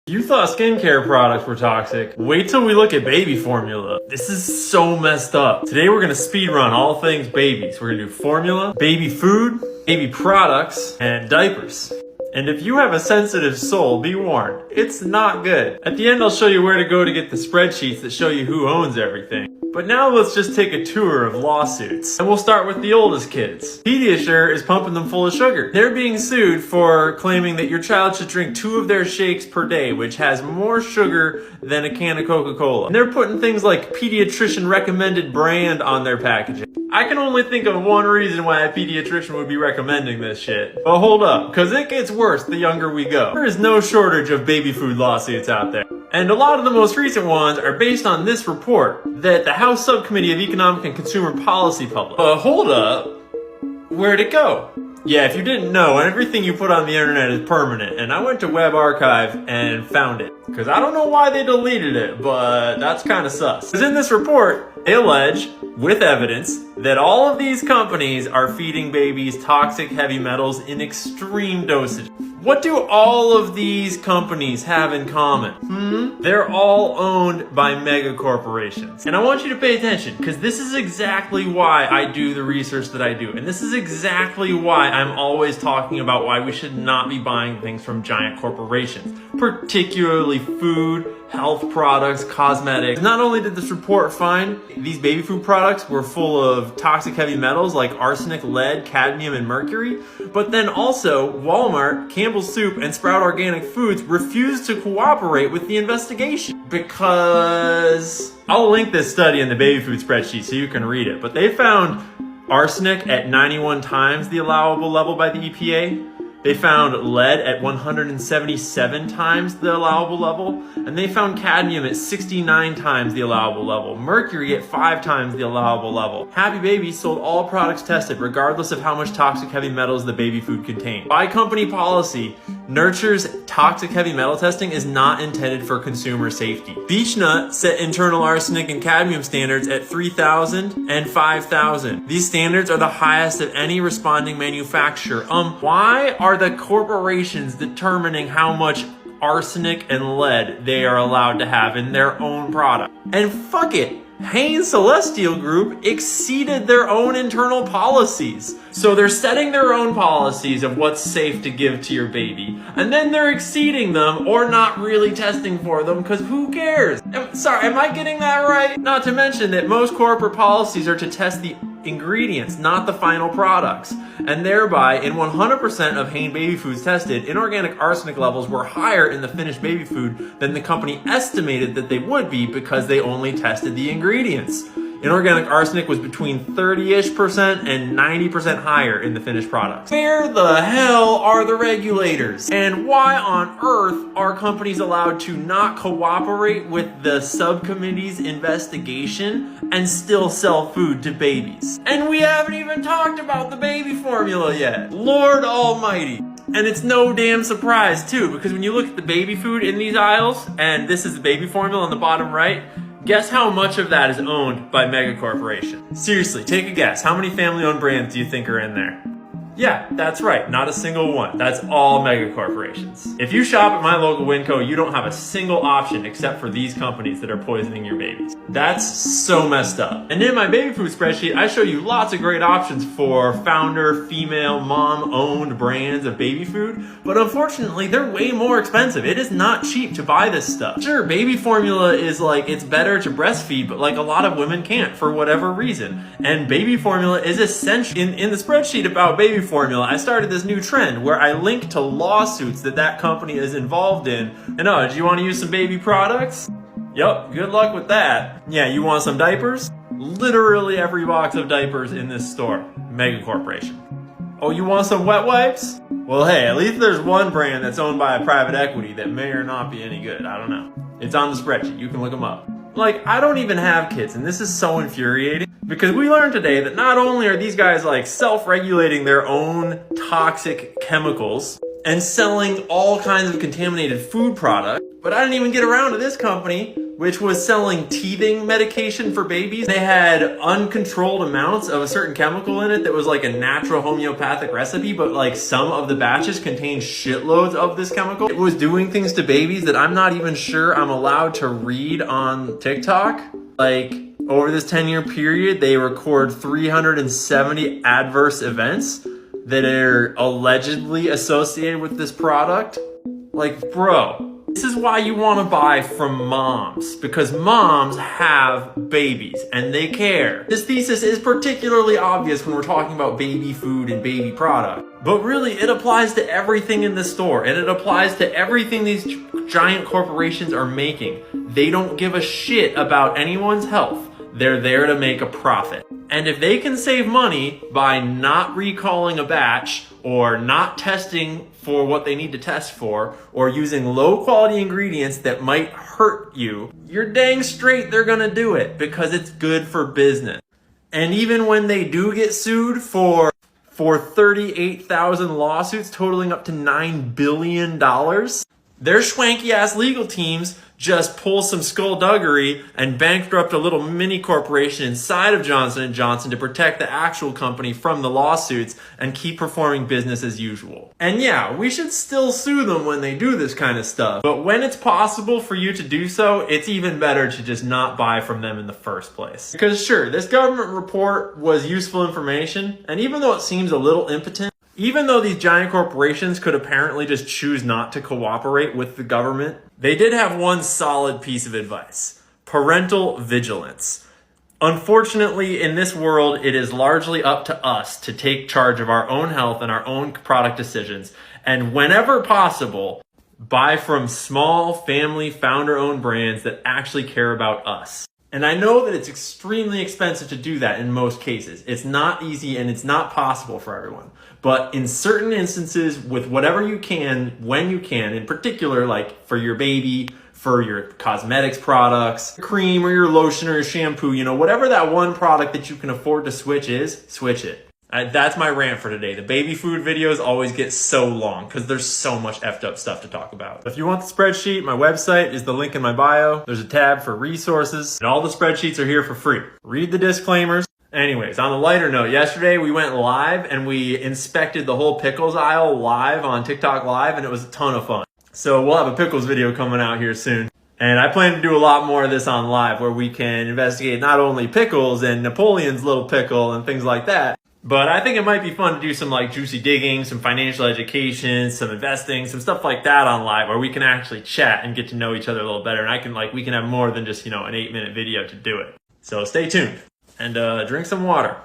You thought skincare products were toxic. Wait till we look at baby formula. This is so messed up. Today we're gonna speed run all things babies. We're gonna do formula, baby food, baby products, and diapers. And if you have a sensitive soul, be warned, it's not good. At the end, I'll show you where to go to get the spreadsheets that show you who owns everything. But now let's just take a tour of lawsuits. And we'll start with the oldest kids. Pediasure is pumping them full of sugar. They're being sued for claiming that your child should drink 2 of their shakes per day, which has more sugar than a can of Coca-Cola. And they're putting things like pediatrician recommended brand on their packaging. I can only think of one reason why a pediatrician would be recommending this shit. But hold up, cause it gets worse the younger we go. There is no shortage of baby food lawsuits out there. And a lot of the most recent ones are based on this report that the House Subcommittee of Economic and Consumer Policy published. But hold up, where'd it go? Yeah, if you didn't know, everything you put on the internet is permanent, and I went to Web Archive and found it. Because I don't know why they deleted it, but that's kind of sus. Because in this report, they allege, with evidence, that all of these companies are feeding babies toxic heavy metals in extreme dosage. What do all of these companies have in common? They're all owned by mega corporations. And I want you to pay attention, because this is exactly why I do the research that I do. And this is exactly why I'm always talking about why we should not be buying things from giant corporations, particularly food, health products, cosmetics. Not only did this report find these baby food products were full of toxic heavy metals like arsenic, lead, cadmium, and mercury, but then also Walmart, Campbell's Soup, and Sprout Organic Foods refused to cooperate with the investigation because... I'll link this study in the baby food spreadsheet so you can read it, but they found arsenic at 91 times the allowable level by the EPA. They found lead at 177 times the allowable level, and they found cadmium at 69 times the allowable level, mercury at 5 times the allowable level. Happy Babies sold all products tested, regardless of how much toxic heavy metals the baby food contained. By company policy, Nurture's toxic heavy metal testing is not intended for consumer safety. Beechnut set internal arsenic and cadmium standards at 3,000 and 5,000. These standards are the highest of any responding manufacturer. Why are the corporations determining how much arsenic and lead they are allowed to have in their own product? And fuck it, Hain Celestial Group exceeded their own internal policies. So they're setting their own policies of what's safe to give to your baby, and then they're exceeding them or not really testing for them because who cares? Sorry, am I getting that right? Not to mention that most corporate policies are to test the ingredients, not the final products. And thereby, in 100% of Hain baby foods tested, inorganic arsenic levels were higher in the finished baby food than the company estimated that they would be because they only tested the ingredients. Inorganic arsenic was between 30-ish% and 90% higher in the finished products. Where the hell are the regulators? And why on earth are companies allowed to not cooperate with the subcommittee's investigation and still sell food to babies? And we haven't even talked about the baby formula yet. Lord Almighty. And it's no damn surprise too, because when you look at the baby food in these aisles, and this is the baby formula on the bottom right, guess how much of that is owned by mega corporations? Seriously, take a guess. How many family-owned brands do you think are in there? Yeah, that's right. Not a single one. That's all mega corporations. If you shop at my local Winco, you don't have a single option except for these companies that are poisoning your babies. That's so messed up. And in my baby food spreadsheet, I show you lots of great options for founder, female, mom-owned brands of baby food, but unfortunately, they're way more expensive. It is not cheap to buy this stuff. Sure, baby formula is like, it's better to breastfeed, but like a lot of women can't for whatever reason. And baby formula is essential. In the spreadsheet about baby formula, I started this new trend where I link to lawsuits that company is involved in. And do you want to use some baby products? Yup, good luck with that. Yeah, you want some diapers? Literally every box of diapers in this store. Mega corporation. Oh, you want some wet wipes? Well, hey, at least there's one brand that's owned by a private equity that may or not be any good. I don't know. It's on the spreadsheet. You can look them up. Like, I don't even have kids, and this is so infuriating because we learned today that not only are these guys like self-regulating their own toxic chemicals and selling all kinds of contaminated food products, but I didn't even get around to this company which was selling teething medication for babies. They had uncontrolled amounts of a certain chemical in it that was like a natural homeopathic recipe, but like some of the batches contained shitloads of this chemical. It was doing things to babies that I'm not even sure I'm allowed to read on TikTok. Like, over this 10-year period, they record 370 adverse events that are allegedly associated with this product. Like, bro, this is why you want to buy from moms, because moms have babies and they care. This thesis is particularly obvious when we're talking about baby food and baby product, but really it applies to everything in the store, and it applies to everything these giant corporations are making. They don't give a shit about anyone's health. They're there to make a profit. And if they can save money by not recalling a batch or not testing for what they need to test for, or using low quality ingredients that might hurt you, you're dang straight they're gonna do it because it's good for business. And even when they do get sued for 38,000 lawsuits totaling up to $9 billion, their schwanky ass legal teams just pull some skullduggery and bankrupt a little mini corporation inside of Johnson & Johnson to protect the actual company from the lawsuits and keep performing business as usual. And yeah, we should still sue them when they do this kind of stuff. But when it's possible for you to do so, it's even better to just not buy from them in the first place. Because sure, this government report was useful information, and even though it seems a little impotent, even though these giant corporations could apparently just choose not to cooperate with the government, they did have one solid piece of advice: parental vigilance. Unfortunately, in this world, it is largely up to us to take charge of our own health and our own product decisions. And whenever possible, buy from small family founder-owned brands that actually care about us. And I know that it's extremely expensive to do that in most cases. It's not easy and it's not possible for everyone. But in certain instances, with whatever you can, when you can, in particular, like for your baby, for your cosmetics products, cream or your lotion or your shampoo, you know, whatever that one product that you can afford to switch is, switch it. That's my rant for today. The baby food videos always get so long because there's so much effed up stuff to talk about. If you want the spreadsheet, my website is the link in my bio. There's a tab for resources, and all the spreadsheets are here for free. Read the disclaimers. Anyways, on a lighter note, yesterday we went live and we inspected the whole pickles aisle live on TikTok Live, and it was a ton of fun. So we'll have a pickles video coming out here soon. And I plan to do a lot more of this on live where we can investigate not only pickles and Napoleon's little pickle and things like that, but I think it might be fun to do some like juicy digging, some financial education, some investing, some stuff like that on live where we can actually chat and get to know each other a little better. And we can have more than just, an 8-minute video to do it. So stay tuned and drink some water.